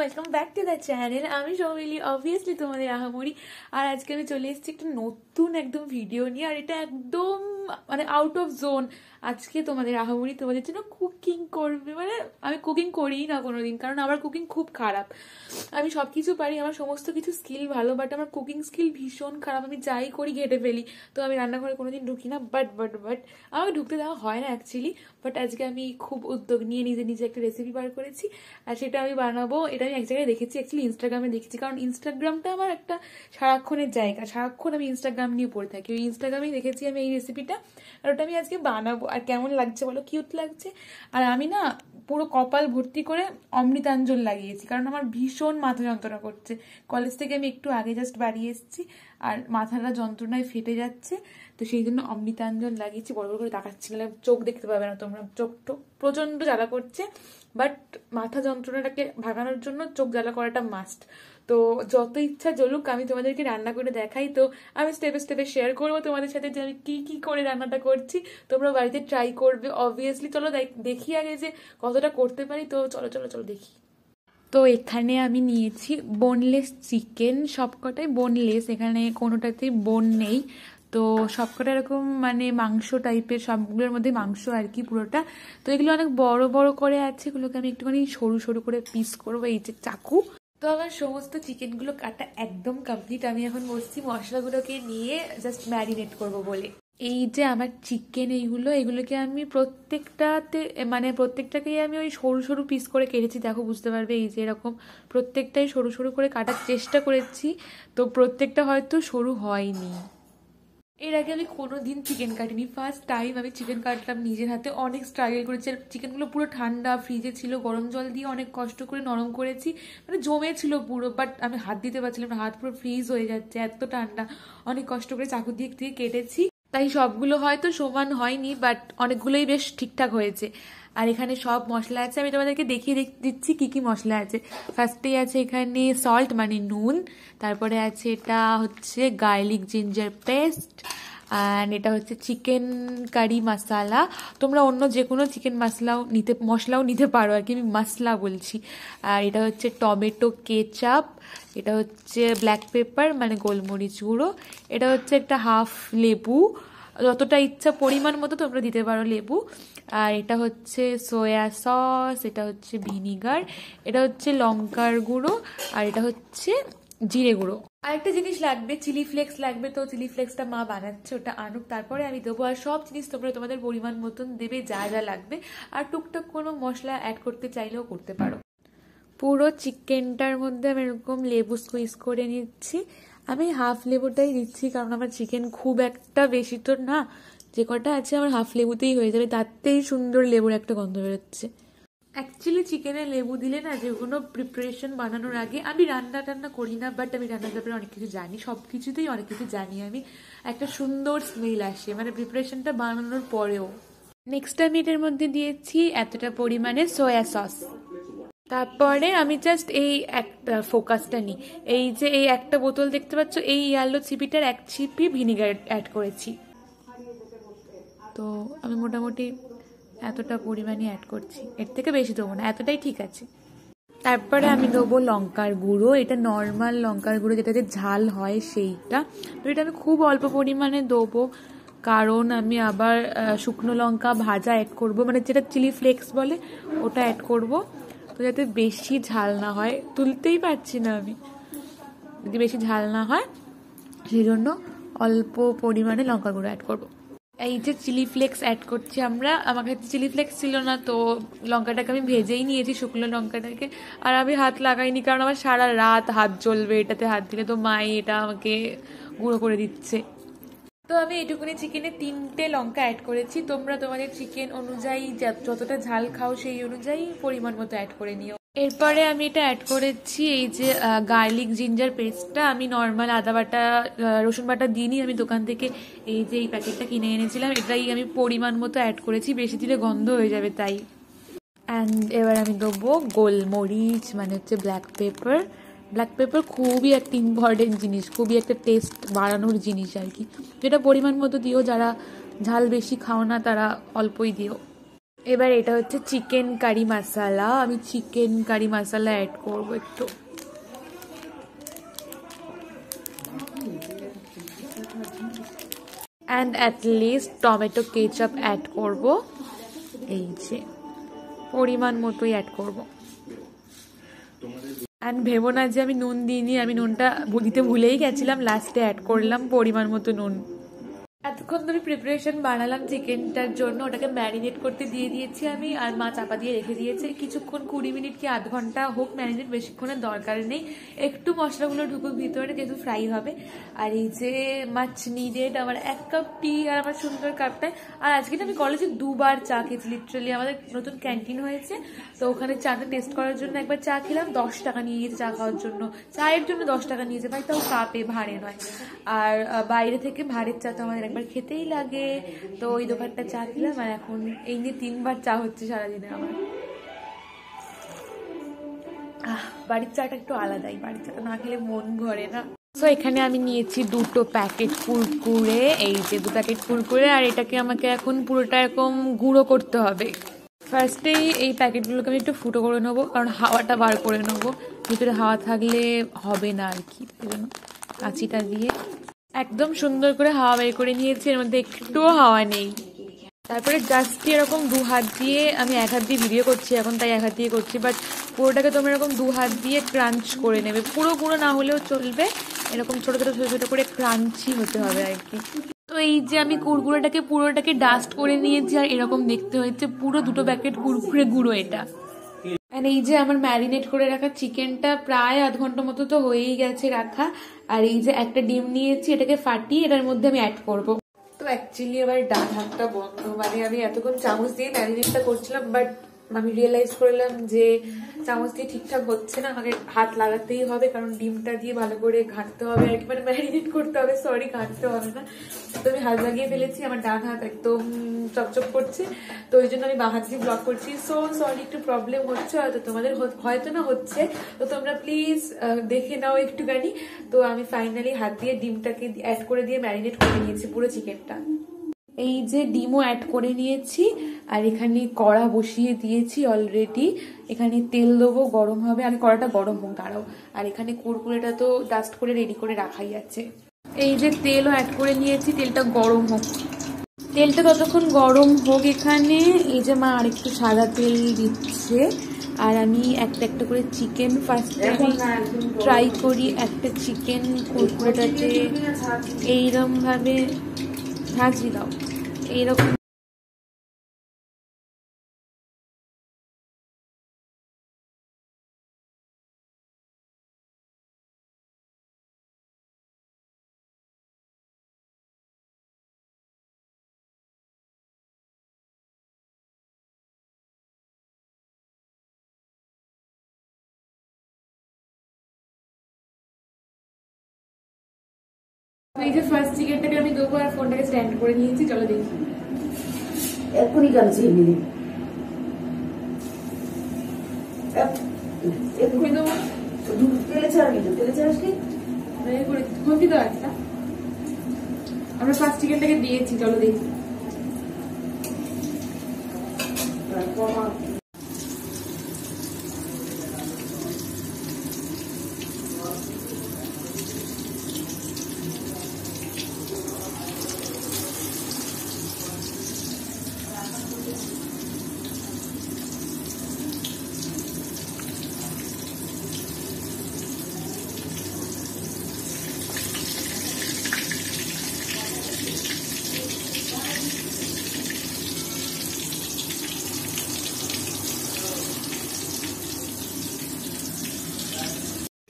Welcome back to the channel. আমি Soumili, obviously তোমাদের আহামরি। আর আজকে আমি চলে এসেছি একটা নতুন একদম ভিডিও নিয়ে, আর এটা একদম মানে আউট অফ জোন। আজকে তোমাদের আহামরি তোমাদের জন্য কুকিং করবে, মানে আমি কুকিং করিই না কোনোদিন, কারণ আমার কুকিং খুব খারাপ। আমি সব কিছু পারি, আমার সমস্ত কিছু স্কিল ভালো, বাট আমার কুকিং স্কিল ভীষণ খারাপ। আমি যাই করি ঘেটে ফেলি, তো আমি রান্নাঘরে কোনোদিন ঢুকি না। বাট আমাকে ঢুকতে দেওয়া হয় না অ্যাকচুয়ালি। বাট আজকে আমি খুব উদ্যোগ নিয়ে নিজে নিজে একটা রেসিপি বার করেছি, আর সেটা আমি বানাবো। এটা আমি এক জায়গায় দেখেছি, অ্যাকচুয়ালি ইনস্টাগ্রামে দেখেছি, কারণ ইনস্টাগ্রামটা আমার একটা সারাক্ষণের জায়গা। সারাক্ষণ আমি ইনস্টাগ্রাম নিয়ে পড়ে থাকি, ওই ইনস্টাগ্রামেই দেখেছি আমি এই রেসিপিটা, আর ওটা আমি আজকে বানাবো। আর কেমন লাগছে বলো? কিউট লাগছে। আর আমি না পুরো কপাল ভর্তি করে অমৃতাঞ্জল লাগিয়েছি, কারণ আমার ভীষণ মাথা যন্ত্রণা করছে। কলেজ থেকে আমি একটু আগে জাস্ট বাড়ি এসেছি, আর মাথাটা যন্ত্রণায় ফেটে যাচ্ছে, তো সেই জন্য অমৃতাঞ্জল লাগিয়েছি। বড় বড় করে তাকাচ্ছি, নাহলে চোখ দেখতে পাবে না তোমরা। চোখ প্রচন্ড জ্বালা করছে, বাট মাথা যন্ত্রণাটাকে ভাগানোর জন্য চোখ জ্বালা করাটা মাস্ট। তো যত ইচ্ছা জ্বলুক, আমি তোমাদেরকে রান্না করে দেখাই। তো আমি স্টেপে স্টেপে শেয়ার করবো তোমাদের সাথে যে আমি কি করে রান্নাটা করছি। তোমরা বাড়িতে ট্রাই করবে অবভিয়াসলি। চলো দেখি আগে যে কতটা করতে পারি। তো চলো দেখি। তো এখানে আমি নিয়েছি বোনলেস চিকেন, সবকটাই বোনলেস, এখানে কোনোটাতেই বোন নেই। তো সবকটা এরকম মানে মাংস টাইপের, সবগুলোর মধ্যে মাংস আর কি পুরোটা। তো এগুলো অনেক বড় বড় করে আছে, এগুলোকে আমি একটুখানি সরু সরু করে পিস করবো এই যে চাকু। তো আমার সমস্ত চিকেনগুলো কাটা একদম কমপ্লিট। আমি এখন বসছি মশলাগুলোকে নিয়ে জাস্ট ম্যারিনেট করব বলে। এই যে আমার চিকেন, এগুলোকে আমি প্রত্যেকটাকেই আমি ওই সরু সরু পিস করে কেটেছি। দেখো, বুঝতে পারবে, এই যে এরকম প্রত্যেকটাই সরু সরু করে কাটার চেষ্টা করেছি। তো প্রত্যেকটা হয়তো সরু হয়নি। এর আগে আমি কোনোদিন চিকেন কাটিনি, ফার্স্ট টাইম আমি চিকেন কাটলাম নিজের হাতে। অনেক স্ট্রাগল করেছি, চিকেনগুলো পুরো ঠান্ডা ফ্রিজে ছিল, গরম জল দিয়ে অনেক কষ্ট করে নরম করেছি, মানে জমে ছিল পুরো। বাট আমি হাত দিতে পারছিলাম না, হাত পুরো ফ্রিজ হয়ে যাচ্ছে, এত ঠান্ডা। অনেক কষ্ট করে চাকু দিয়ে কেটেছি, তাই সবগুলো হয়তো সমান হয়নি, বাট অনেকগুলোই বেশ ঠিকঠাক হয়েছে। আর এখানে সব মশলা আছে, আমি তোমাদেরকে দেখিয়ে দিচ্ছি কি মশলা আছে। ফার্স্টেই আছে এখানে সল্ট মানে নুন, তারপরে আছে এটা হচ্ছে গার্লিক জিঞ্জার পেস্ট, অ্যান্ড এটা হচ্ছে চিকেন কারি মশলা। তোমরা অন্য যে কোনো চিকেন মশলাও নিতে পারো আর কি, আমি মশলা বলছি। আর এটা হচ্ছে টমেটো কেচাপ, এটা হচ্ছে ব্ল্যাক পেপার মানে গোলমরিচ গুঁড়ো, এটা হচ্ছে একটা হাফ লেবু, যতটা ইচ্ছা পরিমাণ মতো তোমরা দিতে পারো লেবু। আর এটা হচ্ছে সয়া সস, এটা হচ্ছে ভিনিগার, এটা হচ্ছে লঙ্কার গুঁড়ো, আর এটা হচ্ছে জিরে গুঁড়ো। আরেকটা জিনিস লাগবে, চিলি ফ্লেক্স লাগবে। তো চিলি ফ্লেক্সটা মা বানাচ্ছে, ওটা আনুক, তারপরে আমি দেবো। আর সব জিনিস তোমরা তোমাদের পরিমাণ মতন দেবে, যা যা লাগবে। আর টুকটাক কোনো মশলা অ্যাড করতে চাইলেও করতে পারো। পুরো চিকেনটার মধ্যে আমি এরকম লেবু স্কুইজ করে নিচ্ছি। আমি হাফ লেবুটাই দিচ্ছি, কারণ আমার চিকেন খুব একটা বেশি তো না, যে কটা আছে আমার হাফ লেবুতেই হয়ে যাবে, তাতেই সুন্দর লেবুর একটা গন্ধ বেরোচ্ছে। অ্যাকচুয়ালি চিকেনে লেবু দিলে না, যে কোনো প্রিপারেশন বানানোর আগে, আমি রান্না করি না, বাট আমি রান্নার ব্যাপারে অনেক কিছু জানি, সব কিছুতেই অনেক কিছু জানি আমি। একটা সুন্দর স্মেল আসে মানে প্রিপারেশনটা বানানোর পরেও। নেক্সট আমি এটার মধ্যে দিয়েছি এতটা পরিমাণে সয়া সস। তারপরে আমি জাস্ট এই একটা ফোকাসটা নিই, এই যে এই একটা বোতল দেখতে পাচ্ছ, এই ইয়ালো ছিপিটার এক ছিপি ভিনিগার অ্যাড করেছি। তো আমি মোটামুটি এতটা পরিমাণে অ্যাড করছি, এর থেকে বেশি দেবো না, এতটাই ঠিক আছে। তারপরে আমি দেবো লঙ্কার গুঁড়ো, এটা নর্মাল লঙ্কার গুঁড়ো যেটাতে ঝাল হয় সেইটা। তো এটা আমি খুব অল্প পরিমাণে দেবো, কারণ আমি আবার শুকনো লঙ্কা ভাজা অ্যাড করব, মানে যেটা চিলি ফ্লেক্স বলে ওটা অ্যাড করব। তো যাতে বেশি ঝাল না হয়, তুলতেই পারছি না আমি, যদি বেশি ঝাল না হয় সেই জন্য অল্প পরিমাণে লঙ্কার গুঁড়ো অ্যাড করব। এই যে চিলি ফ্লেক্স অ্যাড করছি আমরা, আমার কাছে চিলি ফ্লেক্স ছিল না, তো লঙ্কাটাকে আমি ভেজেই নিয়েছি, শুকনো লঙ্কাটাকে। আর আমি হাত লাগাইনি, কারণ আমার সারা রাত হাত জ্বলবে এটাতে হাত দিলে, তো মাই এটা আমাকে গুঁড়ো করে দিচ্ছে। তো আমি এটুকুনি চিকেনে 3টে লঙ্কা অ্যাড করেছি, তোমরা তোমাদের চিকেন অনুযায়ী যতটা ঝাল খাও সেই অনুযায়ী পরিমাণ মতো অ্যাড করে নিও। এরপরে আমি এটা অ্যাড করেছি এই যে গার্লিক জিঞ্জার পেস্টটা। আমি নর্মাল আদা বাটা রসুন বাটা দিইনি, আমি দোকান থেকে এই যে এই প্যাকেটটা কিনে এনেছিলাম, এটাই আমি পরিমাণ মতো অ্যাড করেছি, বেশি দিলে গন্ধ হয়ে যাবে তাই। অ্যান্ড এবার আমি দেবো গোলমরিচ মানে হচ্ছে ব্ল্যাক পেপার খুবই একটা ইম্পর্টেন্ট জিনিস, খুবই একটা টেস্ট বাড়ানোর জিনিস আর কি। যেটা পরিমাণ মতো দিও, যারা ঝাল বেশি খাও না তারা অল্পই দিও। এবার এটা হচ্ছে চিকেন কারি মশলা, আমি চিকেন কারি মশলা অ্যাড করবো একটু। And at least tomato ketchup add করব, এই যে পরিমাণ মতোই অ্যাড করব। অ্যান্ড ভেবো না যে আমি নুন দিইনি, আমি নুনটা দিতে ভুলেই গেছিলাম, লাস্টে অ্যাড করলাম পরিমাণ মতো নুন। এতক্ষণ ধরে প্রিপারেশন বানালাম চিকেনটার জন্য, ওটাকে ম্যারিনেট করতে দিয়ে দিয়েছি আমি, আর মা চাপা দিয়ে রেখে দিয়েছে কিছুক্ষণ, 20 মিনিট কি আধ ঘন্টা হোক ম্যারিনেট, বেশিক্ষণের দরকার নেই, একটু মশলাগুলো ঢুকুক ভিতরে যেহেতু ফ্রাই হবে। আর এই যে মাছ নিডেড আমার 1 কাপ টি আর আমার সুন্দর কাপটায়। আর আজকে আমি কলেজে 2 বার চা খেয়েছি, লিটারালি আমাদের নতুন ক্যান্টিন হয়েছে, তো ওখানে চাটা টেস্ট করার জন্য একবার চা খেলাম, 10 টাকা নিয়ে গেছে চা খাওয়ার জন্য, চায়ের জন্য 10 টাকা নিয়েছে ভাই, তাও কাপে, ভাড়ে নয়। আর বাইরে থেকে ভাড়ের চা তো আমাদের একবার খেতেই লাগে, তো ওই দোকানটা চা খেলাম, আর এখন এই নিয়ে 3 বার চা হচ্ছে সারাদিনে আমার। বাড়ির চাটা একটু আলাদাই, বাড়ির চাটা না খেলে মন ভরে না। তো এখানে আমি নিয়েছি 2 প্যাকেট কুরকুরে, এই যে 2 প্যাকেট কুরকুরে, আর এটাকে আমাকে এখন পুরোটা এরকম গুঁড়ো করতে হবে। ফার্স্টেই এই প্যাকেটগুলোকে আমি একটু ফুটো করে নেবো, কারণ হাওয়াটা বার করে নেবো, ভিতরে হাওয়া থাকলে হবে না আর কি, এই জন্য কাঁচিটা দিয়ে একদম সুন্দর করে হাওয়া বের করে নিয়েছি, এর মধ্যে একটুও হাওয়া নেই। তারপরে জাস্ট এরকম 2 হাত দিয়ে, আমি 1 হাত দিয়ে ভিডিও করছি এখন তাই 1 হাত দিয়ে করছি, বাট পুরোটাকে তোমরা এরকম 2 হাত দিয়ে ক্রাঞ্চ করে নেবে, পুরো গুঁড়ো না হলেও চলবে, এরকম ছোট ছোট ছোট ছোট করে ক্রাঞ্চি হতে হবে আর কি। তো এই যে আমি কুরকুরেটাকে পুরোটাকে ডাস্ট করে নিয়েছি, আর এরকম দেখতে হয়েছে পুরো 2 প্যাকেট কুরকুরে গুঁড়ো এটা। আর এই যে আমার ম্যারিনেট করে রাখা চিকেনটা প্রায় আধ ঘন্টা মতো তো হয়েই গেছে রাখা, আর এই যে একটা ডিম নিয়েছি, এটাকে ফাটিয়ে এটার মধ্যে আমি অ্যাড করব। তো অ্যাকচুয়ালি এবার ডান হাতটা বন্ধ, মানে আমি এতক্ষণ চামচ দিয়ে ম্যারিনেটটা করছিলাম, বাট আমি রিয়েলাইজ করলাম যে চামচ দিয়ে ঠিকঠাক হচ্ছে না, আমাকে হাত লাগাতেই হবে, কারণ ডিমটা দিয়ে ভালো করে ঘাঁটতে হবে আর কি, মানে ম্যারিনেট করতে হবে, সরি ঘাঁটতে হবে না। তো আমি হাত লাগিয়ে ফেলেছি, আমার ডান হাত একদম চকচক করছে, তো ওই জন্য আমি বাঁ হাত দিয়ে ব্লক করছি। সো সরি, একটু প্রবলেম হচ্ছে হয়তো তোমাদের, হয়তো না হচ্ছে, তো তোমরা প্লিজ দেখে নাও একটুখানি। তো আমি ফাইনালি হাত দিয়ে ডিমটাকে অ্যাড করে দিয়ে ম্যারিনেট করে নিয়েছি পুরো চিকেনটা। এই যে ডিমও অ্যাড করে নিয়েছি, আর এখানে কড়া বসিয়ে দিয়েছি অলরেডি, এখানে তেল দেবো, গরম হবে, আমি কড়াটা গরম হোক দাঁড়াও। আর এখানে কুরকুরেটা তো ডাস্ট করে রেডি করে রাখাই আছে। এই যে তেলও অ্যাড করে নিয়েছি, তেলটা গরম হোক, তেলটা ততক্ষণ গরম হোক। এখানে এই যে মা আরেকটু সাদা তেল দিচ্ছে, আর আমি একটা একটা করে চিকেন ফার্স্ট আমি ট্রাই করি, একটা চিকেন কুরকুরেটাতে এইরকম ভাবে ভাজি দাও, এইরকম। এই যে ফার্স্ট চিকেনটাকে আমি দেবো, আর ফোনটাকে স্ট্যান্ড করে নিয়েছি, চলো দেখি। এখনই গান ছিনিয়ে দিই, এক্ষুনি দেবো, তেলে ছাড়বি না, তেলে ছাড়াসনি ঘন্টি তো একটা। আমরা ফার্স্ট চিকেনটাকে দিয়েছি, চলো দেখি।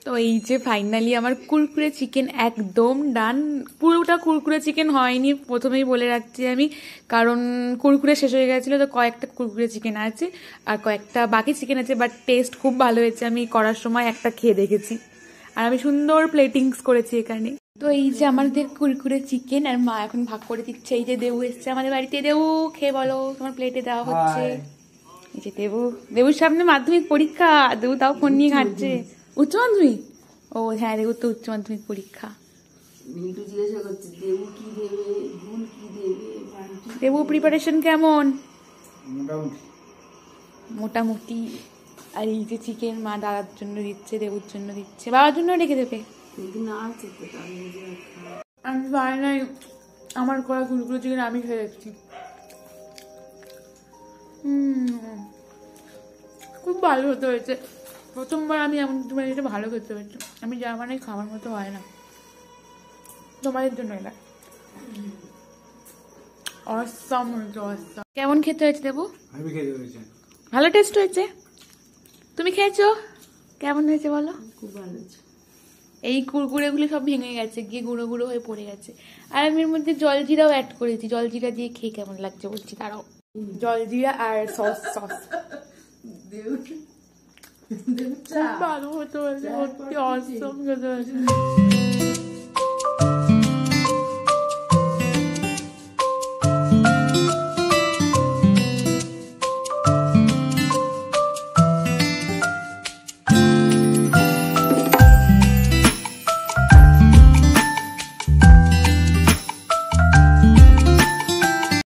তো এই যে ফাইনালি আমার কুরকুরে চিকেন একদম ডান। পুরোটা কুরকুরে চিকেন হয়নি, প্রথমেই বলে রাখছি আমি, কারণ কুরকুরে শেষ হয়ে গেছিলো, তো কয়েকটা কুরকুরে চিকেন আছে আর কয়েকটা বাকি চিকেন আছে, বাট টেস্ট খুব ভালো হয়েছে, আমি করার সময় একটা খেয়ে দেখেছি, আর আমি সুন্দর প্লেটিংস করেছি এখানে। তো এই যে আমাদের কুরকুরে চিকেন, আর মা এখন ভাগ করে দিচ্ছে। এই যে দেবু এসছে আমাদের বাড়িতে, দেবু খেয়ে বলো তোমার প্লেটে দেওয়া হচ্ছে। এই যে দেবুর সামনে মাধ্যমিক পরীক্ষা, দেবু তাও ফোন নিয়ে ঘাটছে। উচ্চ মাধ্যমিক, ও হ্যাঁ দেবুর তো উচ্চ মাধ্যমিক পরীক্ষা। মিন্টু জিজ্ঞাসা করছে দেবু কি দেবে, ভুল কি দেবে, দেবু প্রিপারেশন কেমন? মোটামুটি মোটামুটি। আর এই যে চিকেন মা দাদার জন্য দিচ্ছে, দেবুর জন্য দিচ্ছে, বাবার জন্য রেখে দেবে। কিন্তু না আছে তো তার নিজে আমি পারি নাই, আমার করা কুলকুলো চিকেন আমি খেয়ে যাচ্ছি। খুব ভালো হতে হয়েছে, প্রথমবার আমি এমন মানে এটা ভালো খেতে হয়েছে। আমি যা মানে খাওয়ার মতো হয় না, তোমাদের জন্য এটা অসাম হয়েছে, অসাম। কেমন খেতে হয়েছে দেবু? আমি খেতে হয়েছে। ভালো টেস্ট হয়েছে? তুমি খেয়েছো, কেমন হয়েছে বলো? খুব ভালো হয়েছে। এই কুরকুরেগুলো সব ভেঙে গেছে, গিয়ে গুঁড়ো গুঁড়ো হয়ে পড়ে গেছে। আর আমি এর মধ্যে জলজিরাও অ্যাড করেছি, জলজিরা দিয়ে খেয়ে কেমন লাগছে বলছি তারাও। জলজিরা আর সস ভালো হতে হয়েছে, অসম খেতে হয়েছে।